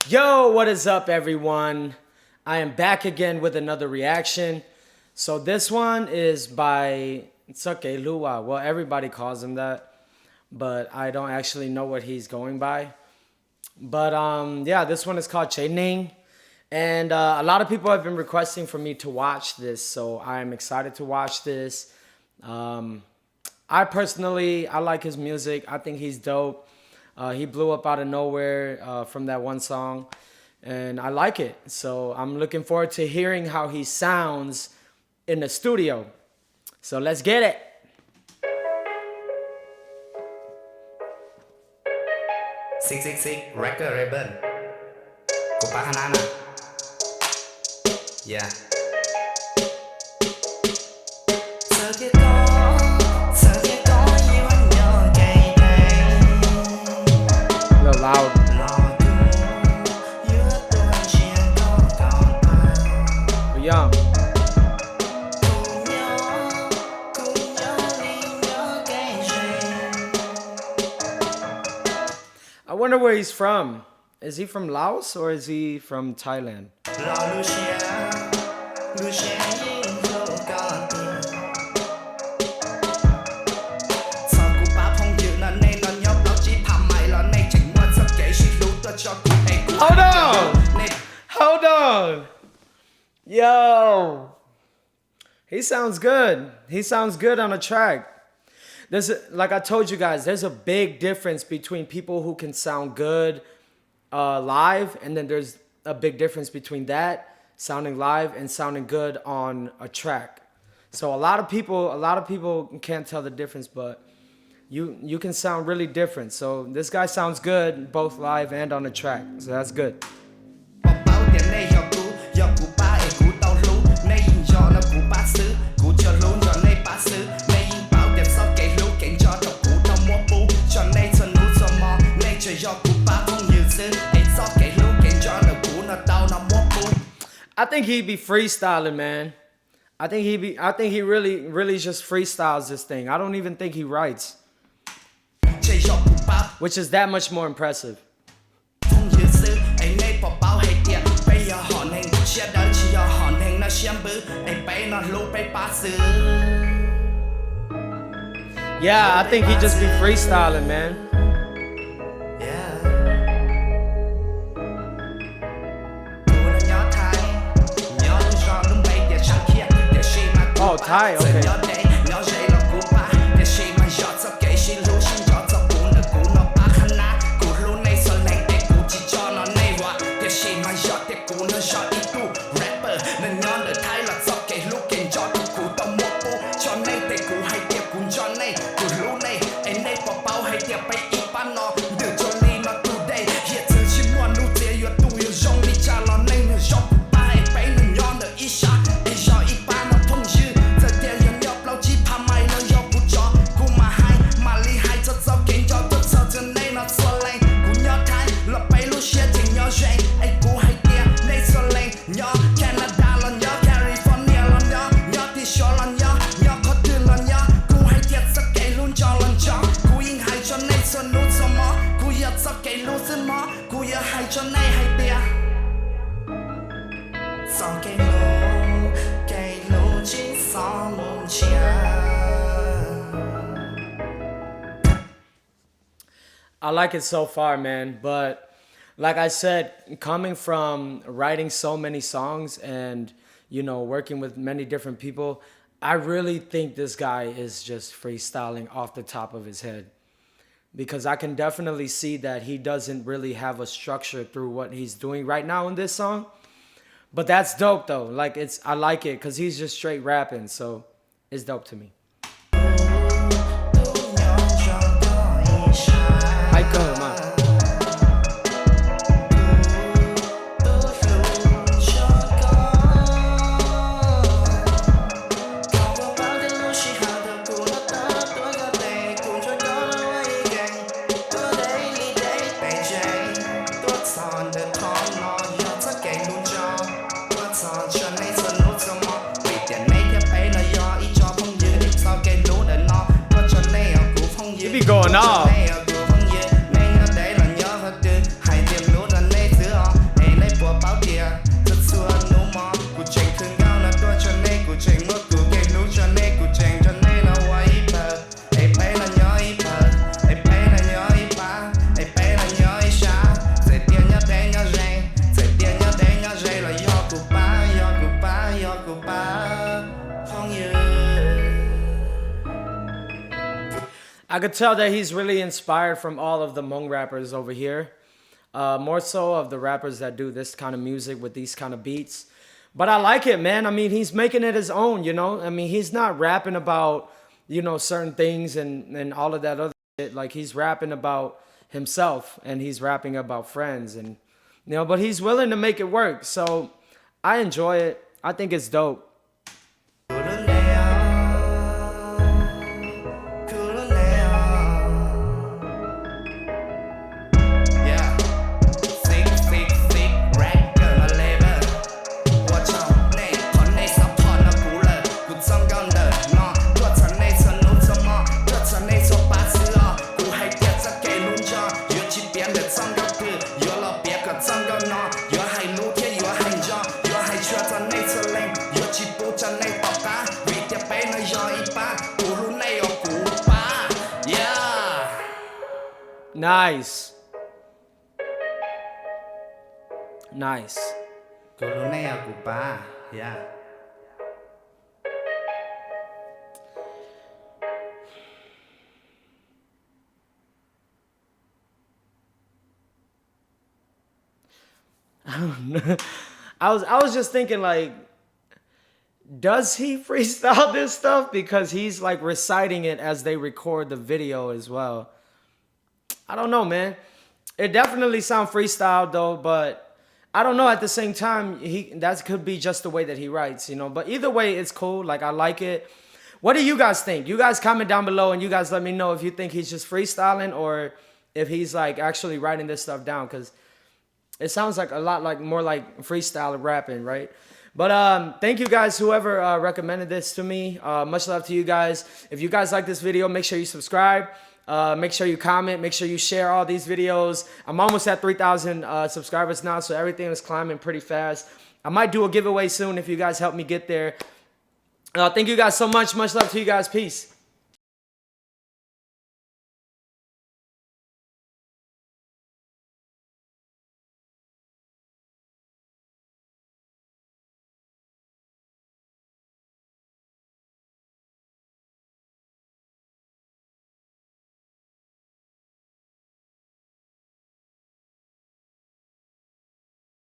Yo, what is up, everyone? I am back again with another reaction. So this one is by Tsev Neeg. Well, everybody calls him that, but I don't actually know what he's going by. But yeah, this one is called Tsev Neeg. And a lot of people have been requesting for me to watch this, so I am excited to watch this. I like his music. I think he's dope. He blew up out of nowhere from that one song, and I like it. So I'm looking forward to hearing how he sounds in the studio. So let's get it. Six record label của bác Hana nè. Yeah. A little loud. But yeah. I wonder where he's from. Is he from Laos or is he from Thailand? Hold on. Yo. He sounds good. He sounds good on a track. Like I told you guys, there's a big difference between people who can sound good live, and then there's a big difference between that sounding live and sounding good on a track. So a lot of people can't tell the difference, but you can sound really different. So this guy sounds good both live and on a track. So that's good. I think he'd be freestyling, man. I think he really just freestyles this thing. I don't even think he writes, which is that much more impressive. Yeah, I think he just be freestyling, man. Oh, Thai, okay. I like it so far, man. But like I said, coming from writing so many songs and, working with many different people, I really think this guy is just freestyling off the top of his head. Because I can definitely see that he doesn't really have a structure through what he's doing right now in this song. But that's dope, though. I like it because he's just straight rapping. So it's dope to me. Going off. I could tell that he's really inspired from all of the Hmong rappers over here. More so of the rappers that do this kind of music with these kind of beats. But I like it, man. I mean, he's making it his own, you know? I mean, he's not rapping about, you know, certain things and all of that other shit. Like, he's rapping about himself and he's rapping about friends and, you know, but he's willing to make it work. So I enjoy it. I think it's dope. Nice. Nice. Yeah. I was just thinking, like, does he freestyle this stuff? Because he's like reciting it as they record the video as well. I don't know, man. It definitely sounds freestyle though, but I don't know. At the same time, that could be just the way that he writes, you know. But either way, it's cool. Like, I like it. What do you guys think? You guys comment down below and you guys let me know if you think he's just freestyling or if he's like actually writing this stuff down, because it sounds like a lot like more like freestyle rapping, right? But thank you guys, whoever recommended this to me. Much love to you guys. If you guys like this video, make sure you subscribe. Make sure you comment. Make sure you share all these videos. I'm almost at 3,000 subscribers now, so everything is climbing pretty fast. I might do a giveaway soon if you guys help me get there. Thank you guys so much. Much love to you guys. Peace.